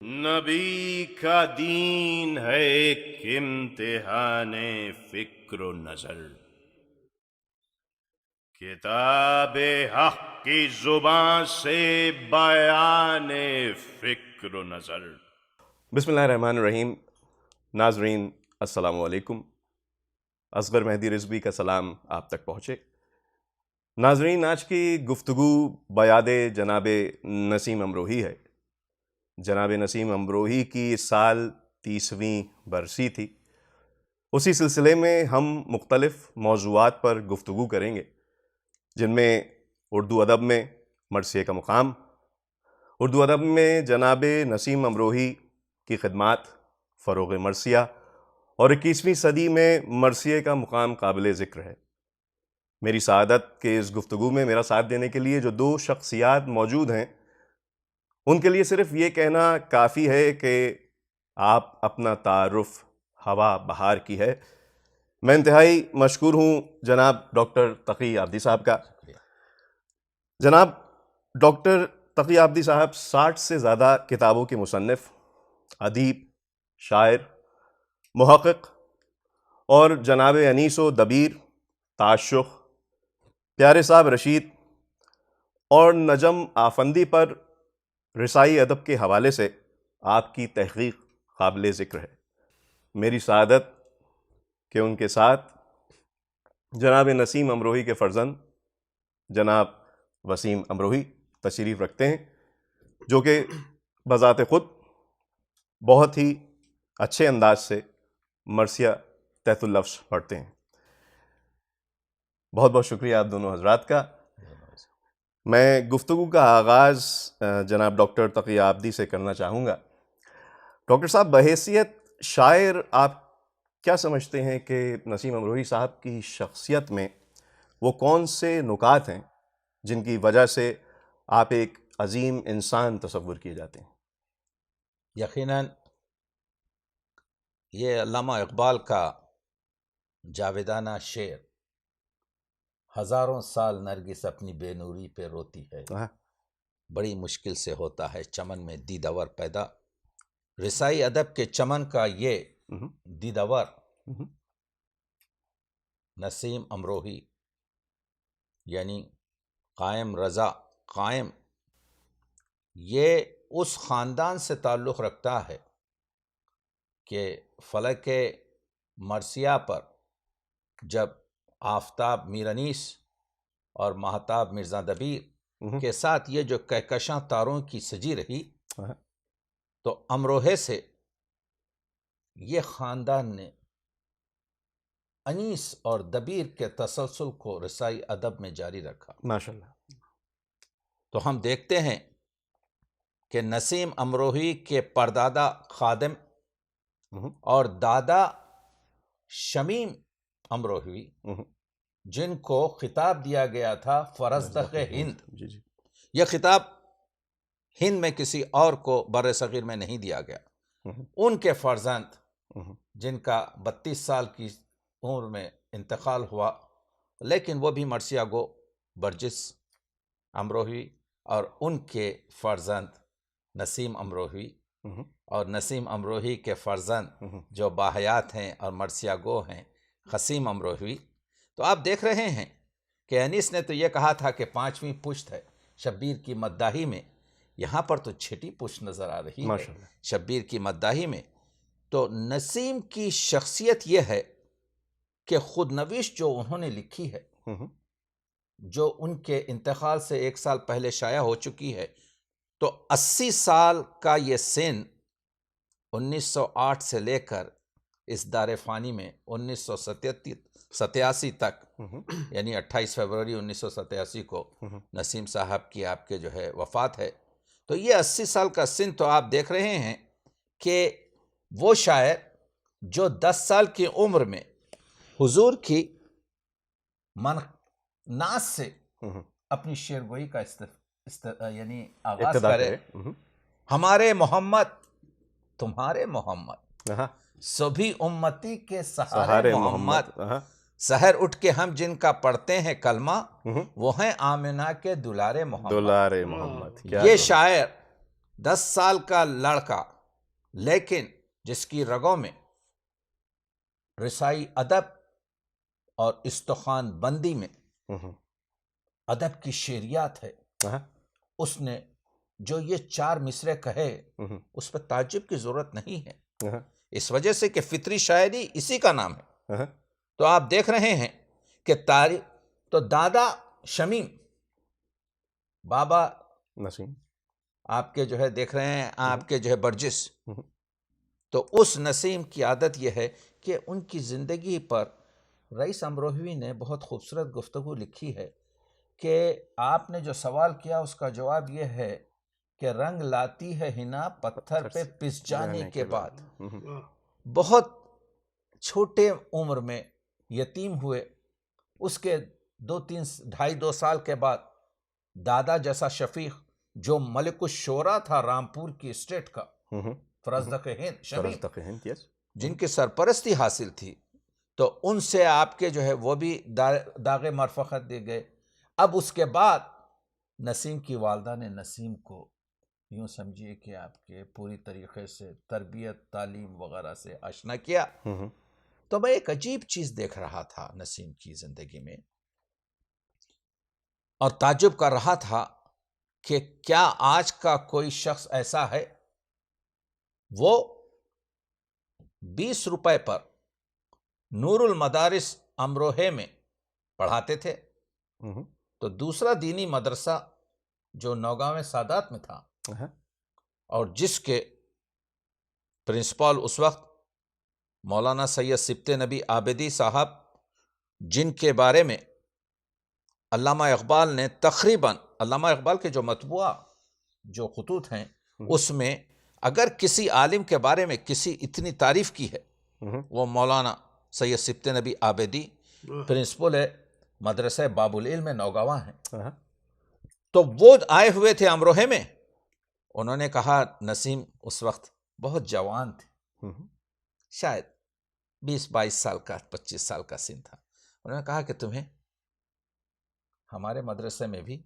نبی کا دین ہے ایک امتحان فکر و نظر، کتاب حق کی زبان سے بیان فکر و نظر۔ بسم اللہ الرحمن الرحیم۔ ناظرین السلام علیکم۔ اصغر مہدی رضوی کا سلام آپ تک پہنچے۔ ناظرین، آج کی گفتگو بیاد جناب نسیم امروہی ہے۔ جناب نسیم امروہی کی اس سال 30ویں برسی تھی۔ اسی سلسلے میں ہم مختلف موضوعات پر گفتگو کریں گے، جن میں اردو ادب میں مرثیے کا مقام، اردو ادب میں جناب نسیم امروہی کی خدمات، فروغ مرثیہ، اور 21ویں صدی میں مرثیے کا مقام قابل ذکر ہے۔ میری سعادت کے اس گفتگو میں میرا ساتھ دینے کے لیے جو دو شخصیات موجود ہیں، ان کے لیے صرف یہ کہنا کافی ہے کہ آپ اپنا تعارف ہوا بہار کی ہے۔ میں انتہائی مشکور ہوں جناب ڈاکٹر تقی عابدی صاحب کا۔ جناب ڈاکٹر تقی عابدی صاحب 60 سے زیادہ کتابوں کے مصنف، ادیب، شاعر، محقق، اور جناب انیس و دبیر، تعشق، پیارے صاحب رشید اور نجم آفندی پر رسائی ادب کے حوالے سے آپ کی تحقیق قابل ذکر ہے۔ میری سعادت کہ ان کے ساتھ جناب نسیم امروہی کے فرزند جناب وسیم امروہی تشریف رکھتے ہیں، جو کہ بذات خود بہت ہی اچھے انداز سے مرثیہ تحت اللفظ پڑھتے ہیں۔ بہت بہت شکریہ آپ دونوں حضرات کا۔ میں گفتگو کا آغاز جناب ڈاکٹر تقی عابدی سے کرنا چاہوں گا۔ ڈاکٹر صاحب، بحیثیت شاعر آپ کیا سمجھتے ہیں کہ نسیم امروہی صاحب کی شخصیت میں وہ کون سے نکات ہیں جن کی وجہ سے آپ ایک عظیم انسان تصور کیے جاتے ہیں؟ یقیناً یہ علامہ اقبال کا جاویدانہ شعر، ہزاروں سال نرگس اپنی بے نوری پہ روتی ہے، بڑی مشکل سے ہوتا ہے چمن میں دیدور پیدا۔ رسائی ادب کے چمن کا یہ دیدور نسیم امروہی، یعنی قائم رضا قائم، یہ اس خاندان سے تعلق رکھتا ہے کہ فلک مرثیہ پر جب آفتاب میر انیس اور مہتاب مرزا دبیر کے ساتھ یہ جو کہکشاں تاروں کی سجی رہی، تو امروہے سے یہ خاندان نے انیس اور دبیر کے تسلسل کو رسائی ادب میں جاری رکھا۔ ماشاءاللہ۔ تو ہم دیکھتے ہیں کہ نسیم امروہی کے پردادا خادم اور دادا شمیم امروہی، جن کو خطاب دیا گیا تھا فرزدق ہند، یہ خطاب ہند میں کسی اور کو بر صغیر میں نہیں دیا گیا، ان کے فرزند جن کا 32 سال کی عمر میں انتقال ہوا، لیکن وہ بھی مرثیہ گو برجس امروہی، اور ان کے فرزند نسیم امروہی، اور نسیم امروہی کے فرزند جو باحیات ہیں اور مرثیہ گو ہیں قسیم امروہی۔ تو آپ دیکھ رہے ہیں کہ انیس نے تو یہ کہا تھا کہ 5ویں پشت ہے شبیر کی مداحی میں، یہاں پر تو 6ٹی پشت نظر آ رہی ہے شبیر کی مداحی میں۔ تو نسیم کی شخصیت یہ ہے کہ خود نویش جو انہوں نے لکھی ہے، جو ان کے انتقال سے 1 سال پہلے شائع ہو چکی ہے، تو 80 سال کا یہ سن 1908 سے لے کر اس دار فانی میں 1987 تک، یعنی 28 فروری 1987 کو نسیم صاحب کی آپ کے جو ہے وفات ہے، تو یہ 80 سال کا سن، تو آپ دیکھ رہے ہیں کہ وہ شاعر جو 10 سال کی عمر میں حضور کی ناز سے اپنی شعرگوئی کا یعنی آغاز کرے، ہمارے محمد تمہارے محمد سبھی امتی کے سہارے محمد، سحر اٹھ کے ہم جن کا پڑھتے ہیں کلمہ، وہ ہیں آمنہ کے دلارے محمد۔ دلارے محمد۔ یہ شاعر 10 سال کا لڑکا لیکن جس کی رگوں میں رسائی ادب اور استخوان بندی میں ادب کی شعریات ہے، اس نے جو یہ 4 مصرے کہے اس پہ تعجب کی ضرورت نہیں ہے، اس وجہ سے کہ فطری شاعری اسی کا نام ہے۔ تو آپ دیکھ رہے ہیں کہ تاریخ تو دادا شمیم، بابا نسیم، آپ کے جو ہے دیکھ رہے ہیں آپ کے جو ہے برجس، تو اس نسیم کی عادت یہ ہے کہ ان کی زندگی پر رئیس امروہوی نے بہت خوبصورت گفتگو لکھی ہے کہ آپ نے جو سوال کیا اس کا جواب یہ ہے کہ رنگ لاتی ہے حنا پتھر پہ پس جانے کے بعد۔ بہت چھوٹے عمر میں یتیم ہوئے، اس کے 2 سال کے بعد دادا جیسا شفیق جو ملک الشورا تھا رامپور کی اسٹیٹ کا، فرزدق ہند شمیم، جن کی سرپرستی حاصل تھی، تو ان سے آپ کے جو ہے وہ بھی داغ مرفقت دے گئے۔ اب اس کے بعد نسیم کی والدہ نے نسیم کو یوں سمجھیے کہ آپ کے پوری طریقے سے تربیت، تعلیم وغیرہ سے آشنا کیا۔ تو میں ایک عجیب چیز دیکھ رہا تھا نسیم کی زندگی میں اور تعجب کر رہا تھا کہ کیا آج کا کوئی شخص ایسا ہے؟ وہ 20 روپے پر نور المدارس امروہے میں پڑھاتے تھے، تو دوسرا دینی مدرسہ جو نوگاں سادات میں تھا اور جس کے پرنسپل اس وقت مولانا سید سبط نبی عابدی صاحب، جن کے بارے میں علامہ اقبال نے تقریباً، علامہ اقبال کے جو مطبوعہ جو خطوط ہیں اس میں اگر کسی عالم کے بارے میں کسی اتنی تعریف کی ہے وہ مولانا سید سبط نبی عابدی، پرنسپل ہے مدرسہ باب العلم نوگاں ہیں۔ تو وہ آئے ہوئے تھے امروہے میں، انہوں نے کہا نسیم اس وقت بہت جوان تھے، شاید 20-22 سال کا 25 سال کا سن تھا۔ انہوں نے کہا کہ تمہیں ہمارے مدرسے میں بھی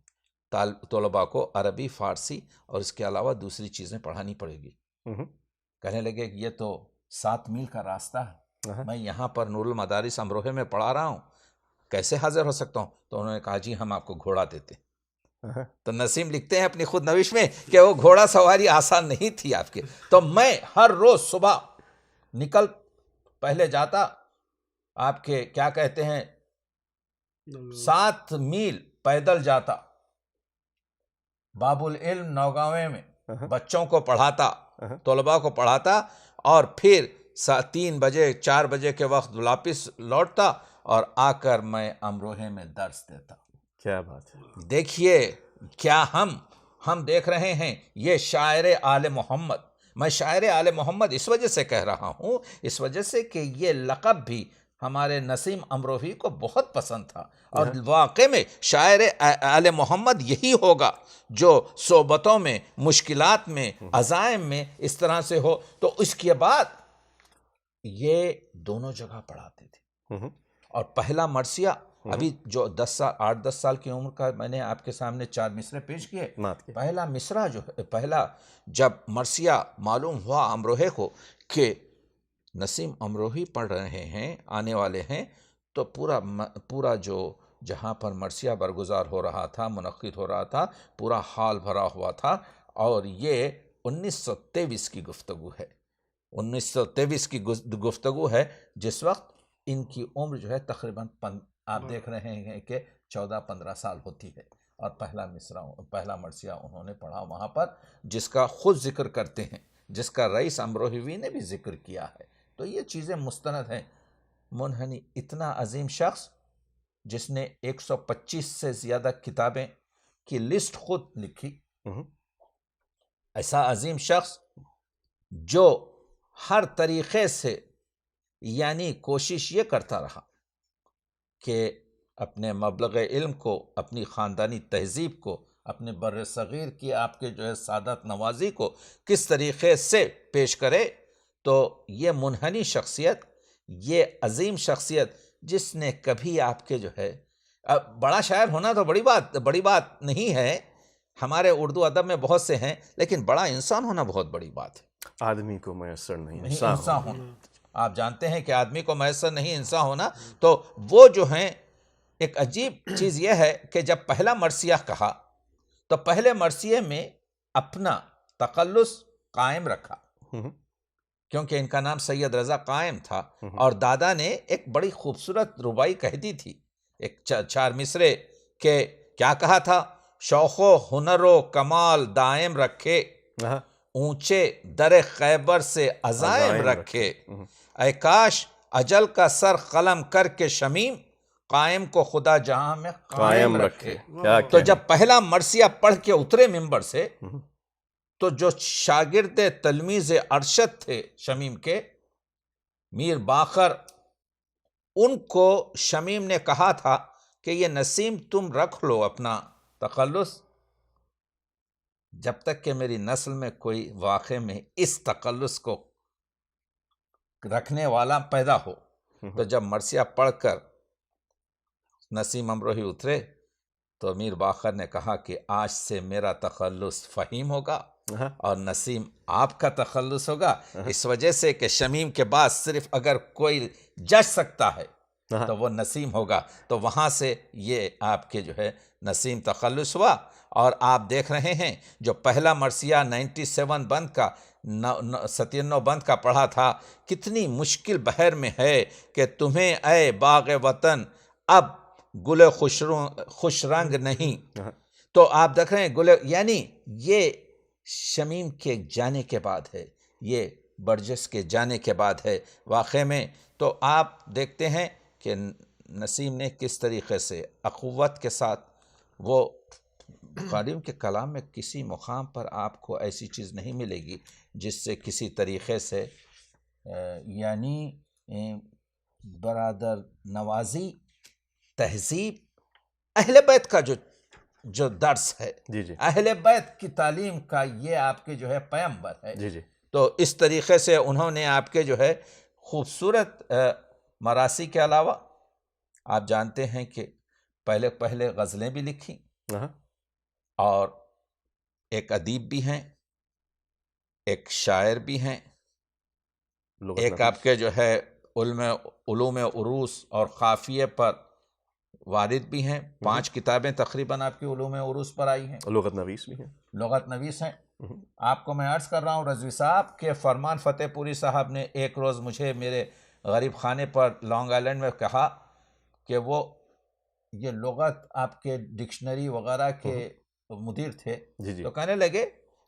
طلباء کو عربی، فارسی اور اس کے علاوہ دوسری چیزیں پڑھانی پڑے گی۔ کہنے لگے کہ یہ تو 7 میل کا راستہ ہے، میں یہاں پر نور المدارس امروہے میں پڑھا رہا ہوں، کیسے حاضر ہو سکتا ہوں؟ تو انہوں نے کہا جی ہم آپ کو گھوڑا دیتے۔ تو نسیم لکھتے ہیں اپنی خود نوش میں کہ وہ گھوڑا سواری آسان نہیں تھی آپ کے، تو میں ہر روز صبح نکل پہلے جاتا، آپ کے کیا کہتے ہیں 7 میل پیدل جاتا، باب العلم نوگاں میں بچوں کو پڑھاتا، طلباء کو پڑھاتا، اور پھر 3 بجے 4 بجے کے وقت واپس لوٹتا اور آ کر میں امروہے میں درس دیتا۔ کیا بات ہے! دیکھیے کیا ہم دیکھ رہے ہیں یہ شاعر آل محمد۔ میں شاعر آل محمد اس وجہ سے کہہ رہا ہوں، اس وجہ سے کہ یہ لقب بھی ہمارے نسیم امروہی کو بہت پسند تھا، اور واقع میں شاعر آل محمد یہی ہوگا جو صحبتوں میں، مشکلات میں، عزائم میں اس طرح سے ہو۔ تو اس کے بعد یہ دونوں جگہ پڑھاتے تھے، اور پہلا مرثیہ ابھی جو 8-10 سال کی عمر کا میں نے آپ کے سامنے 4 مصرے پیش کیے، پہلا مصرع جو پہلا جب مرثیہ معلوم ہوا امروہے کو کہ نسیم امروہی پڑھ رہے ہیں، آنے والے ہیں، تو پورا جو جہاں پر مرثیہ برگزار ہو رہا تھا، منعقد ہو رہا تھا، پورا حال بھرا ہوا تھا۔ اور یہ 1923 کی گفتگو ہے، 1923 کی گفتگو ہے، جس وقت ان کی عمر جو ہے تقریباً آپ دیکھ رہے ہیں کہ 14-15 سال ہوتی ہے، اور پہلا مرثیہ انہوں نے پڑھا وہاں پر، جس کا خود ذکر کرتے ہیں، جس کا رئیس امروہوی نے بھی ذکر کیا ہے۔ تو یہ چیزیں مستند ہیں۔ منحنی اتنا عظیم شخص جس نے 125 سے زیادہ کتابیں کی لسٹ خود لکھی، ایسا عظیم شخص جو ہر طریقے سے یعنی کوشش یہ کرتا رہا کہ اپنے مبلغ علم کو، اپنی خاندانی تہذیب کو، اپنے بر صغیر کی آپ کے جو ہے سعادت نوازی کو کس طریقے سے پیش کرے۔ تو یہ منحنی شخصیت، یہ عظیم شخصیت جس نے کبھی آپ کے جو ہے، بڑا شاعر ہونا تو بڑی بات نہیں ہے، ہمارے اردو ادب میں بہت سے ہیں، لیکن بڑا انسان ہونا بہت بڑی بات ہے۔ آدمی کو میسر نہیں نہیں انسان انسان ہونا. آپ جانتے ہیں کہ آدمی کو میسر نہیں انسان ہونا. تو وہ جو ہیں ایک عجیب چیز یہ ہے کہ جب پہلا مرثیہ کہا تو پہلے مرثیے میں اپنا تخلص قائم رکھا، کیونکہ ان کا نام سید رضا قائم تھا، اور دادا نے ایک بڑی خوبصورت ربائی کہہ دی تھی، ایک 4 مصرے، کہ کیا کہا تھا؟ شوق و ہنر و کمال دائم رکھے، اونچے در خیبر سے عزائم رکھے، اے کاش اجل کا سر قلم کر کے شمیم، قائم کو خدا جہاں میں قائم رکھے. تو جب پہلا مرثیہ پڑھ کے اترے ممبر سے، تو جو شاگرد تلمیذ ارشد تھے شمیم کے، میر باقر، ان کو شمیم نے کہا تھا کہ یہ نسیم تم رکھ لو اپنا تخلص، جب تک کہ میری نسل میں کوئی واقع میں اس تخلص کو رکھنے والا پیدا ہو. تو جب مرثیہ پڑھ کر نسیم امروہی اترے تو میر باقر نے کہا کہ آج سے میرا تخلص فہیم ہوگا اور نسیم آپ کا تخلص ہوگا، اس وجہ سے کہ شمیم کے بعد صرف اگر کوئی جج سکتا ہے تو وہ نسیم ہوگا. تو وہاں سے یہ آپ کے جو ہے نسیم تخلص ہوا. اور آپ دیکھ رہے ہیں جو پہلا مرثیہ 97 بند کا 97 بند کا پڑھا تھا، کتنی مشکل بحر میں ہے کہ تمہیں اے باغ وطن اب گل خوش رنگ نہیں. تو آپ دیکھ رہے ہیں گل، یعنی یہ شمیم کے جانے کے بعد ہے، یہ برجس کے جانے کے بعد ہے واقع میں. تو آپ دیکھتے ہیں کہ نسیم نے کس طریقے سے اخوت کے ساتھ، وہ قادم کے کلام میں کسی مقام پر آپ کو ایسی چیز نہیں ملے گی جس سے کسی طریقے سے یعنی برادر نوازی، تہذیب، اہل بیت کا جو درس ہے، اہل بیت کی تعلیم کا یہ آپ کے جو ہے پیمبر ہے. تو اس طریقے سے انہوں نے آپ کے جو ہے خوبصورت مراثی کے علاوہ آپ جانتے ہیں کہ پہلے غزلیں بھی لکھی، اور ایک ادیب بھی ہیں، ایک شاعر بھی ہیں، ایک آپ کے جو ہے علوم عروس اور قافیے پر وارد بھی ہیں. 5 کتابیں تقریباً آپ کی علوم عروس پر آئی ہیں. لغت نویس بھی ہیں. لغت نویس ہیں. آپ کو میں عرض کر رہا ہوں، رضوی صاحب کے فرمان فتح پوری صاحب نے ایک روز مجھے میرے غریب خانے پر لانگ آئلینڈ میں کہا کہ وہ یہ لغت آپ کے ڈکشنری وغیرہ کے مدیر تھے. تو کہنے لگے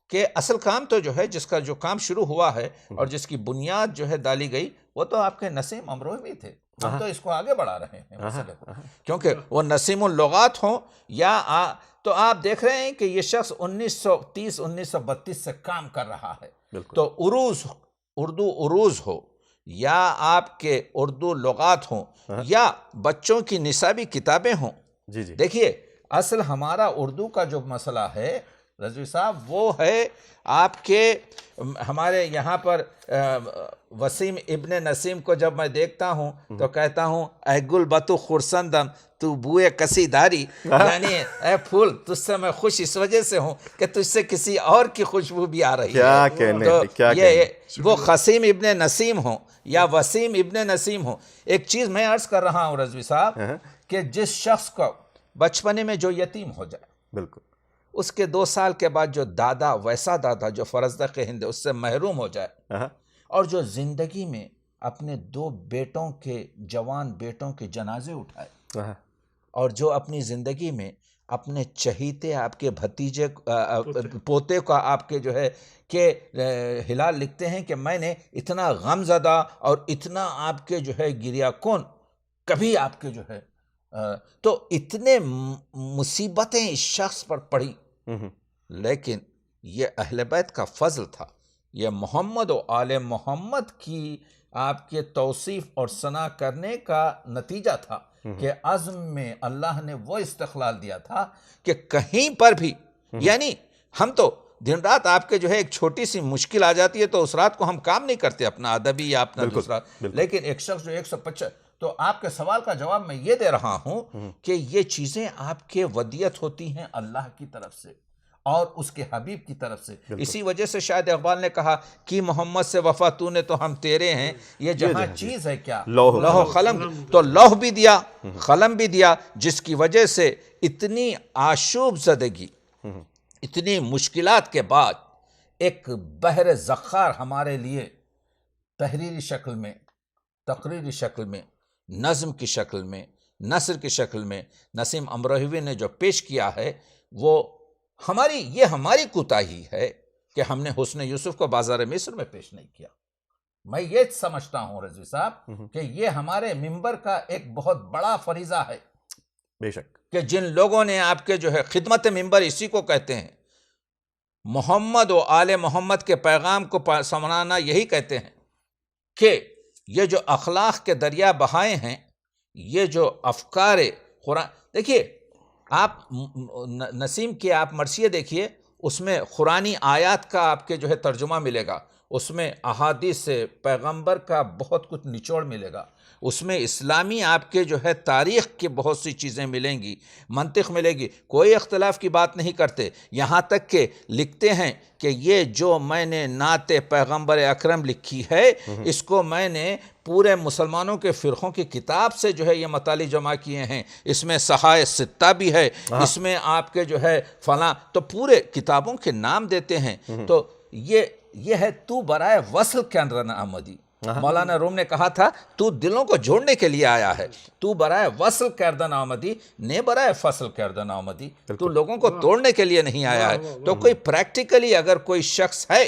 کہ اصل کام تو جو ہے، جس کا جو کام شروع ہوا ہے اور جس کی بنیاد جو ہے ڈالی گئی، وہ تو آپ کے نسیم امروہی تھے. ہم تو اس کو آگے بڑھا رہے ہیں مسئلے کو، کیونکہ وہ نسیم اللغات ہوں یا تو آپ دیکھ رہے ہیں کہ یہ شخص 1930-1932 سے کام کر رہا ہے. تو اردو عروض ہو یا آپ کے اردو لغات ہوں یا بچوں کی نصابی کتابیں ہوں. دیکھیے اصل ہمارا اردو کا جو مسئلہ ہے رضوی صاحب، وہ ہے آپ کے ہمارے یہاں پر وسیم ابن نسیم کو جب میں دیکھتا ہوں تو کہتا ہوں اے گل بتو خورسندم تو بوئے کسی داری، یعنی اے پھول تجھ سے میں خوش اس وجہ سے ہوں کہ تجھ سے کسی اور کی خوشبو بھی آ رہی ہے. تو یہ وہ قاسم ابن نسیم ہوں یا وسیم ابن نسیم ہوں. ایک چیز میں عرض کر رہا ہوں رضوی صاحب کہ جس شخص کو بچپنے میں جو یتیم ہو جائے، بالکل اس کے 2 سال کے بعد جو دادا، ویسا دادا جو فرزدق ہند اس سے محروم ہو جائے، اور جو زندگی میں اپنے 2 بیٹوں کے، جوان بیٹوں کے جنازے اٹھائے، اور جو اپنی زندگی میں اپنے چہیتے آپ کے بھتیجے پوتے کا آپ کے جو ہے کہ ہلال لکھتے ہیں کہ میں نے اتنا غم زدہ اور اتنا آپ کے جو ہے گریہ کن کبھی آپ کے جو ہے، تو اتنے مصیبتیں اس شخص پر پڑی، لیکن یہ اہل بیت کا فضل تھا، یہ محمد و آل محمد کی آپ کے توصیف اور ثنا کرنے کا نتیجہ تھا کہ عزم میں اللہ نے وہ استقلال دیا تھا کہ کہیں پر بھی، یعنی ہم تو دن رات آپ کے جو ہے ایک چھوٹی سی مشکل آ جاتی ہے تو اس رات کو ہم کام نہیں کرتے اپنا ادبی یا اپنا دوسرا، لیکن ایک شخص جو 125، تو آپ کے سوال کا جواب میں یہ دے رہا ہوں کہ یہ چیزیں آپ کے ودیت ہوتی ہیں اللہ کی طرف سے، اور اس کے حبیب کی طرف سے. اسی وجہ سے شاید اقبال نے کہا کہ محمد سے وفا تو نے تو ہم تیرے ہیں، یہ جہاں چیز ہے کیا لوح و قلم. تو لوح بھی دیا، قلم بھی دیا، جس کی وجہ سے اتنی آشوب زدگی، اتنی مشکلات کے بعد ایک بحر زخار ہمارے لیے تحریری شکل میں، تقریری شکل میں، نظم کی شکل میں، نثر کی شکل میں نسیم امروہوی نے جو پیش کیا ہے، وہ ہماری کوتاہی ہے کہ ہم نے حسن یوسف کو بازار مصر میں پیش نہیں کیا. میں یہ سمجھتا ہوں رضوی صاحب کہ یہ ہمارے ممبر کا ایک بہت بڑا فریضہ ہے. بے شک کہ جن لوگوں نے آپ کے جو ہے خدمت ممبر اسی کو کہتے ہیں، محمد و آل محمد کے پیغام کو سمجھانا یہی کہتے ہیں کہ یہ جو اخلاق کے دریا بہائے ہیں، یہ جو افکار قرآن، دیکھیے آپ نسیم کی آپ مرثیے دیکھیے، اس میں قرآنی آیات کا آپ کے جو ہے ترجمہ ملے گا، اس میں احادیث سے پیغمبر کا بہت کچھ نچوڑ ملے گا، اس میں اسلامی آپ کے جو ہے تاریخ کی بہت سی چیزیں ملیں گی، منطق ملے گی. کوئی اختلاف کی بات نہیں کرتے، یہاں تک کہ لکھتے ہیں کہ یہ جو میں نے نعت پیغمبر اکرم لکھی ہے، اس کو میں نے پورے مسلمانوں کے فرقوں کی کتاب سے جو ہے یہ مطالع جمع کیے ہیں، اس میں صحائح ستہ بھی ہے، اس میں آپ کے جو ہے فلاں، تو پورے کتابوں کے نام دیتے ہیں. تو یہ ہے تو برائے وصل کے اندر آمدی. مولانا روم نے کہا تھا تو دلوں کو جوڑنے کے لیے آیا ہے، تو برائے وصل کردن آمدی نے برائے فصل کردن آمدی. تو لوگوں کو توڑنے کے لیے نہیں آیا ہے. تو کوئی پریکٹیکلی اگر کوئی شخص ہے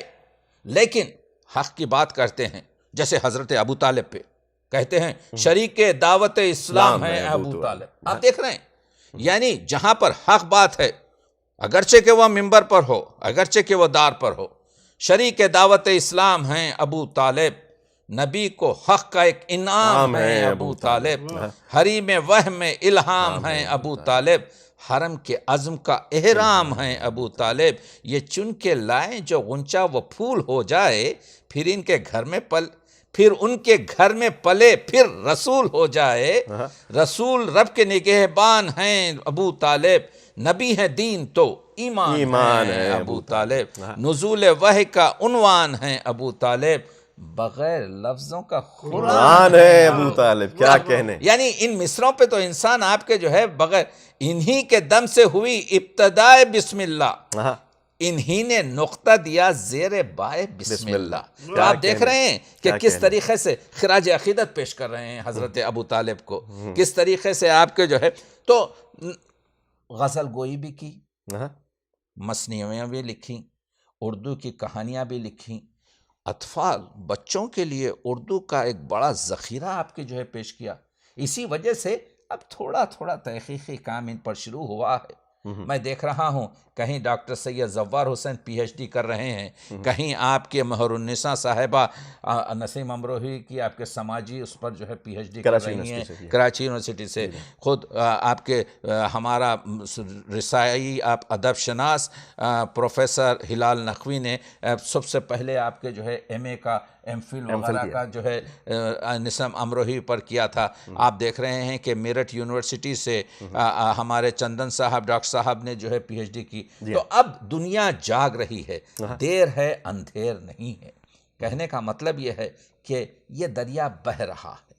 لیکن حق کی بات کرتے ہیں، جیسے حضرت ابو طالب پہ کہتے ہیں شریک دعوت اسلام ہے ابو طالب. آپ دیکھ رہے ہیں، یعنی جہاں پر حق بات ہے، اگرچہ کہ وہ ممبر پر ہو، اگرچہ کہ وہ دار پر ہو، شریک دعوت اسلام ہیں ابو طالب، نبی کو حق کا ایک انعام ہے ابو طالب، حریم وہم میں الہام ہے ابو طالب، حرم کے عزم کا احرام ہے ابو طالب. یہ چن کے لائیں جو غنچہ وہ پھول ہو جائے، پھر ان کے گھر میں پلے پھر رسول ہو جائے. رسول رب کے نگہبان ہیں ابو طالب، نبی ہے دین تو ایمان ہے ابو طالب، نزول وحی کا عنوان ہے ابو طالب، بغیر لفظوں کا قرآن ہے ابو طالب. کیا کہنے، یعنی ان مصروں پہ تو انسان آپ کے جو ہے بغیر، انہی کے دم سے ہوئی ابتدائے بسم اللہ، انہی نے نقطہ دیا زیر بائے بسم اللہ. تو آپ دیکھ رہے ہیں کہ کس طریقے سے خراج عقیدت پیش کر رہے ہیں حضرت ابو طالب کو، کس طریقے سے آپ کے جو ہے. تو غزل گوئی بھی کی، مثنویاں بھی لکھی، اردو کی کہانیاں بھی لکھی، اطفال بچوں کے لیے اردو کا ایک بڑا ذخیرہ آپ کے جو ہے پیش کیا. اسی وجہ سے اب تھوڑا تھوڑا تحقیقی کام ان پر شروع ہوا ہے. میں دیکھ رہا ہوں کہیں ڈاکٹر سید زوار حسین پی ایچ ڈی کر رہے ہیں، کہیں آپ کے مہر النساء صاحبہ نسیم امروہوی کی آپ کے سماجی اس پر جو ہے پی ایچ ڈی کر رہی ہیں کراچی یونیورسٹی سے. خود آپ کے ہمارا رسائی آپ ادب شناس پروفیسر ہلال نقوی نے سب سے پہلے آپ کے جو ہے ایم اے کا ایم فل وغیرہ کا جو ہے نسیم امروہوی پر کیا تھا. آپ دیکھ رہے ہیں کہ میرٹھ یونیورسٹی سے ہمارے چندن صاحب ڈاکٹر صاحب نے جو ہے پی ایچ ڈی کی. تو اب دنیا جاگ رہی ہے، دیر ہے اندھیر نہیں ہے. کہنے کا مطلب یہ ہے کہ یہ دریا بہہ رہا ہے،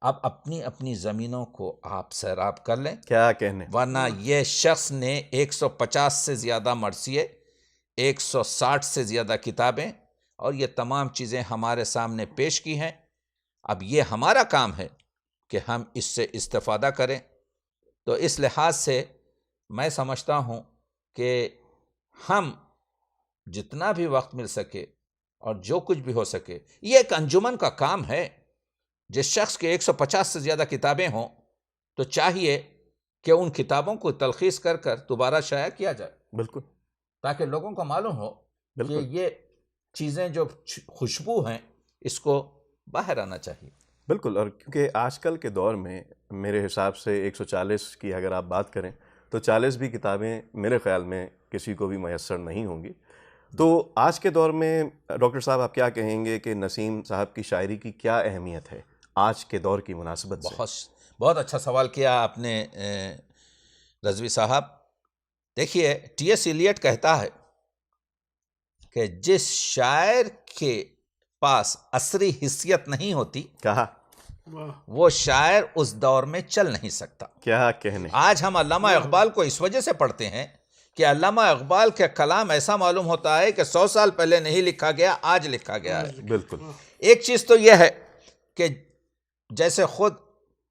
اب اپنی اپنی زمینوں کو آپ سیراب کر لیں. کیا کہنے، ورنہ یہ شخص نے 150 سے زیادہ مرثیے، 160 سے زیادہ کتابیں اور یہ تمام چیزیں ہمارے سامنے پیش کی ہیں. اب یہ ہمارا کام ہے کہ ہم اس سے استفادہ کریں. تو اس لحاظ سے میں سمجھتا ہوں کہ ہم جتنا بھی وقت مل سکے اور جو کچھ بھی ہو سکے، یہ ایک انجمن کا کام ہے. جس شخص کے 150 سے زیادہ کتابیں ہوں تو چاہیے کہ ان کتابوں کو تلخیص کر کر دوبارہ شائع کیا جائے. بالکل، تاکہ لوگوں کو معلوم ہو کہ یہ چیزیں جو خوشبو ہیں اس کو باہر آنا چاہیے. بالکل. اور کیونکہ آج کل کے دور میں میرے حساب سے 140 کی اگر آپ بات کریں تو 40 بھی کتابیں میرے خیال میں کسی کو بھی میسر نہیں ہوں گی. تو آج کے دور میں ڈاکٹر صاحب آپ کیا کہیں گے کہ نسیم صاحب کی شاعری کی کیا اہمیت ہے آج کے دور کی مناسبت سے؟ بہت اچھا سوال کیا آپ نے رضوی صاحب. دیکھیے ٹی ایس ایلیٹ کہتا ہے کہ جس شاعر کے پاس عصری حیثیت نہیں ہوتی کہا وہ شاعر اس دور میں چل نہیں سکتا. کیا کہنے. آج ہم علامہ اقبال کو اس وجہ سے پڑھتے ہیں کہ علامہ اقبال کا کلام ایسا معلوم ہوتا ہے کہ 100 سال پہلے نہیں لکھا گیا، آج لکھا گیا ہے. بالکل. ایک چیز تو یہ ہے کہ جیسے خود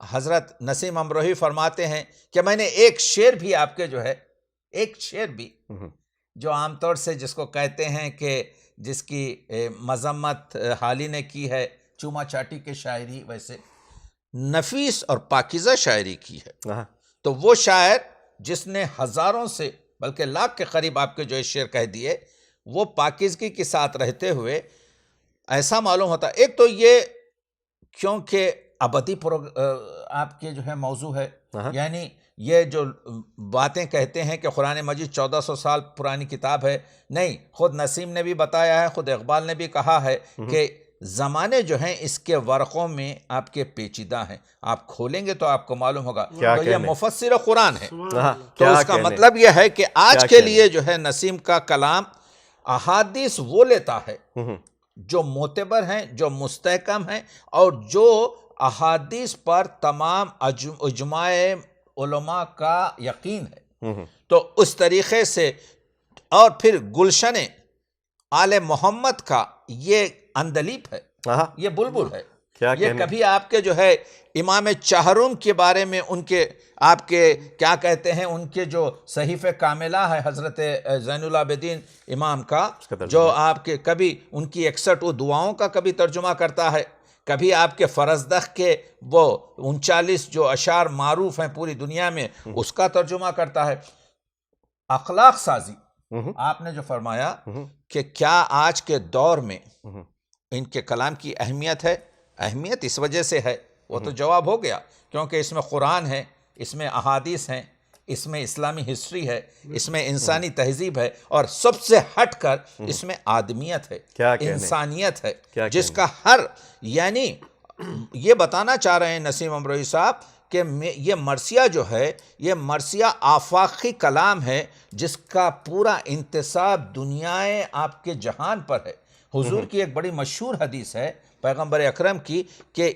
حضرت نسیم امروہی فرماتے ہیں کہ میں نے ایک شعر بھی آپ کے جو ہے، ایک شعر بھی جو عام طور سے جس کو کہتے ہیں کہ جس کی مذمت حالی نے کی ہے، چوما چاٹی کے شاعری، ویسے نفیس اور پاکیزہ شاعری کی ہے. تو وہ شاعر جس نے ہزاروں سے بلکہ لاکھ کے قریب آپ کے جو شعر کہہ دیے، وہ پاکیزگی کے ساتھ رہتے ہوئے ایسا معلوم ہوتا. ایک تو یہ کیونکہ ابدی آپ کے جو ہے موضوع ہے، یعنی یہ جو باتیں کہتے ہیں کہ قرآن مجید 1400 سال پرانی کتاب ہے، نہیں، خود نسیم نے بھی بتایا ہے، خود اقبال نے بھی کہا ہے کہ زمانے جو ہیں اس کے ورقوں میں آپ کے پیچیدہ ہیں، آپ کھولیں گے تو آپ کو معلوم ہوگا. تو یہ مفسر قرآن ہے. تو اس کا مطلب یہ ہے کہ آج کے لیے جو ہے نسیم کا کلام احادیث وہ لیتا ہے جو معتبر ہیں، جو مستحکم ہیں، اور جو احادیث پر تمام اجماع علماء کا یقین ہے. تو اس طریقے سے، اور پھر گلشن آل محمد کا یہ اندلیب ہے، یہ بلبل ہے. یہ کبھی آپ کے جو ہے امام چہروم کے بارے میں ان کے آپ کے کیا کہتے ہیں، ان کے جو صحیفہ کاملہ ہے حضرت زین العابدین امام کا، جو آپ کے کبھی ان کی 61 دعاؤں کا کبھی ترجمہ کرتا ہے، کبھی آپ کے فرزدق کے وہ 39 جو اشعار معروف ہیں پوری دنیا میں اس کا ترجمہ کرتا ہے. اخلاق سازی آپ نے جو فرمایا کہ کیا آج کے دور میں ان کے کلام کی اہمیت ہے، اہمیت اس وجہ سے ہے، وہ تو جواب ہو گیا، کیونکہ اس میں قرآن ہے، اس میں احادیث ہیں، اس میں اسلامی ہسٹری ہے، اس میں انسانی تہذیب ہے، اور سب سے ہٹ کر اس میں آدمیت ہے، انسانیت ہے، جس کا ہر، یعنی یہ بتانا چاہ رہے ہیں نسیم امروہی صاحب کہ یہ مرثیہ جو ہے، یہ مرثیہ آفاقی کلام ہے جس کا پورا انتصاب دنیائے آپ کے جہان پر ہے. حضور کی ایک بڑی مشہور حدیث ہے پیغمبر اکرم کی کہ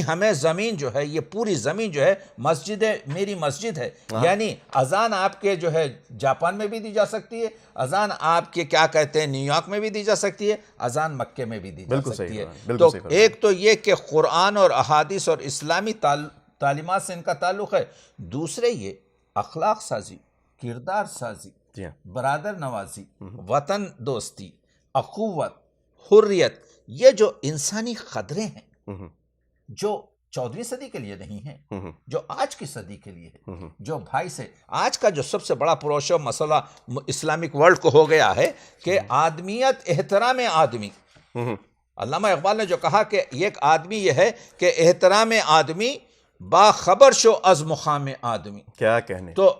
ہمیں زمین جو ہے، یہ پوری زمین جو ہے مسجد، میری مسجد ہے. یعنی اذان آپ کے جو ہے جاپان میں بھی دی جا سکتی ہے، اذان آپ کے کیا کہتے ہیں نیو یارک میں بھی دی جا سکتی ہے، اذان مکے میں بھی دی جا سکتی ہے. تو ایک تو یہ کہ قرآن اور احادیث اور اسلامی تعلیمات سے ان کا تعلق ہے. دوسرے یہ اخلاق سازی، کردار سازی، برادر نوازی، وطن دوستی، اخوت، حریت، یہ جو انسانی قدریں ہیں جو 14ویں صدی کے لیے نہیں ہیں، جو آج کی صدی کے لیے ہے، جو بھائی سے آج کا جو سب سے بڑا پروش مسئلہ اسلامک ورلڈ کو ہو گیا ہے کہ آدمیت، احترام آدمی. علامہ اقبال نے جو کہا کہ ایک آدمی یہ ہے کہ احترام آدمی باخبر شو از مقام آدمی. کیا کہنے. تو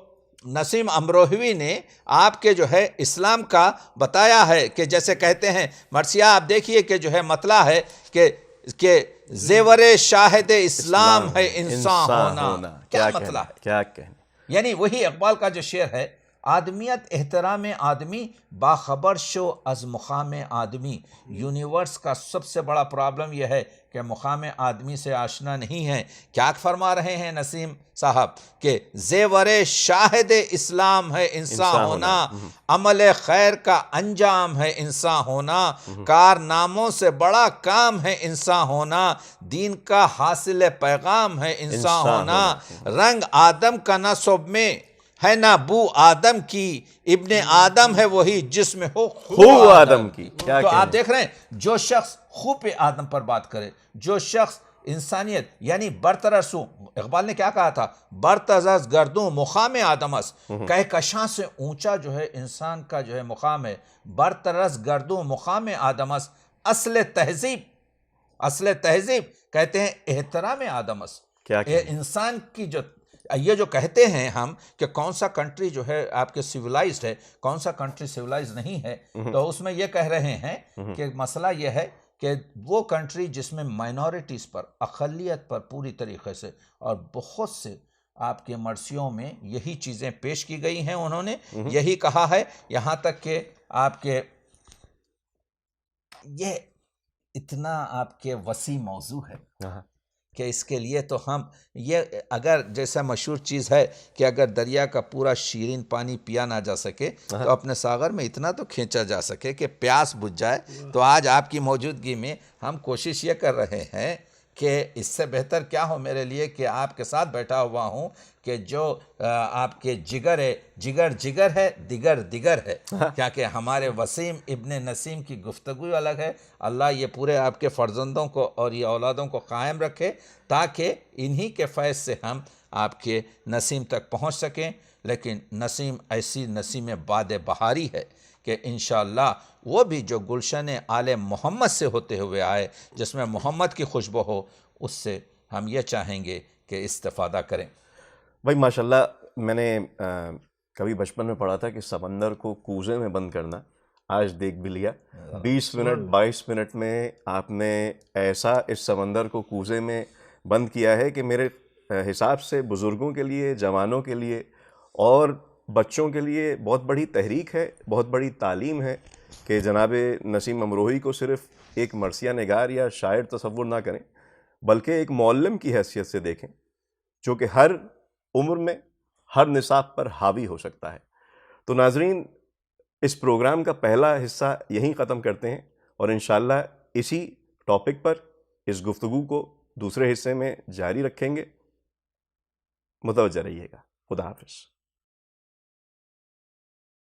نسیم امروہوی نے آپ کے جو ہے اسلام کا بتایا ہے کہ جیسے کہتے ہیں مرثیہ، آپ دیکھیے کہ جو ہے مطلع ہے کہ زیور شاہد اسلام ہے انسان ہونا. کیا مطلع ہے، کیا کہنے. یعنی وہی اقبال کا جو شعر ہے، آدمیت احترام آدمی باخبر شو از مقام آدمی. یونیورس کا سب سے بڑا پرابلم یہ ہے کہ مقام آدمی سے آشنا نہیں ہے. کیا فرما رہے ہیں نسیم صاحب کہ زیور شاہد اسلام ہے انسان ہونا، عمل خیر کا انجام ہے انسان ہونا، کارناموں سے بڑا کام ہے انسان ہونا، دین کا حاصل پیغام ہے انسان ہونا، رنگ آدم کا نسب میں ہے نہ بو آدم کی، ابن آدم ہے وہی جس میں ہو خو آدم کی. تو آپ دیکھ رہے ہیں جو شخص خو پہ آدم پر بات کرے، جو شخص انسانیت یعنی برترسوں، اقبال نے کیا کہا تھا، برترس گردوں مقام آدمس، کہکشاں سے اونچا جو ہے انسان کا جو ہے مقام ہے، برترس گردوں مقام آدمس، اصل تہذیب کہتے ہیں احترام آدمس. انسان کی جو یہ جو کہتے ہیں ہم کہ کون سا کنٹری جو ہے آپ کے سیولائزڈ ہے، کون سا کنٹری سیولائزڈ نہیں ہے، تو اس میں یہ کہہ رہے ہیں کہ مسئلہ یہ ہے کہ وہ کنٹری جس میں مائنورٹیز پر، اقلیت پر پوری طریقے سے اور بہت سے آپ کے مرثیوں میں یہی چیزیں پیش کی گئی ہیں، انہوں نے یہی کہا ہے، یہاں تک کہ آپ کے یہ اتنا آپ کے وسیع موضوع ہے کہ اس کے لیے تو ہم یہ اگر جیسا مشہور چیز ہے کہ اگر دریا کا پورا شیرین پانی پیا نہ جا سکے تو اپنے ساغر میں اتنا تو کھینچا جا سکے کہ پیاس بجھ جائے. تو آج آپ کی موجودگی میں ہم کوشش یہ کر رہے ہیں کہ اس سے بہتر کیا ہو میرے لیے کہ آپ کے ساتھ بیٹھا ہوا ہوں کہ جو آپ کے جگر ہے، جگر ہے، دیگر ہے. کیا کہ ہمارے وسیم ابن نسیم کی گفتگو الگ ہے. اللہ یہ پورے آپ کے فرزندوں کو اور یہ اولادوں کو قائم رکھے تاکہ انہی کے فیض سے ہم آپ کے نسیم تک پہنچ سکیں. لیکن نسیم ایسی نسیم باد بہاری ہے کہ انشاءاللہ وہ بھی جو گلشن آل محمد سے ہوتے ہوئے آئے، جس میں محمد کی خوشبو ہو، اس سے ہم یہ چاہیں گے کہ استفادہ کریں. بھائی ماشاءاللہ، میں نے کبھی بچپن میں پڑھا تھا کہ سمندر کو کوزے میں بند کرنا، آج دیکھ بھی لیا. 20 منٹ 22 منٹ میں آپ نے ایسا اس سمندر کو کوزے میں بند کیا ہے کہ میرے حساب سے بزرگوں کے لیے، جوانوں کے لیے اور بچوں کے لیے بہت بڑی تحریک ہے، بہت بڑی تعلیم ہے کہ جناب نسیم امروہی کو صرف ایک مرثیہ نگار یا شاعر تصور نہ کریں، بلکہ ایک معلم کی حیثیت سے دیکھیں جو کہ ہر عمر میں ہر نصاب پر حاوی ہو سکتا ہے. تو ناظرین، اس پروگرام کا پہلا حصہ یہیں ختم کرتے ہیں اور انشاءاللہ اسی ٹاپک پر اس گفتگو کو دوسرے حصے میں جاری رکھیں گے. متوجہ رہیے گا. خدا حافظ.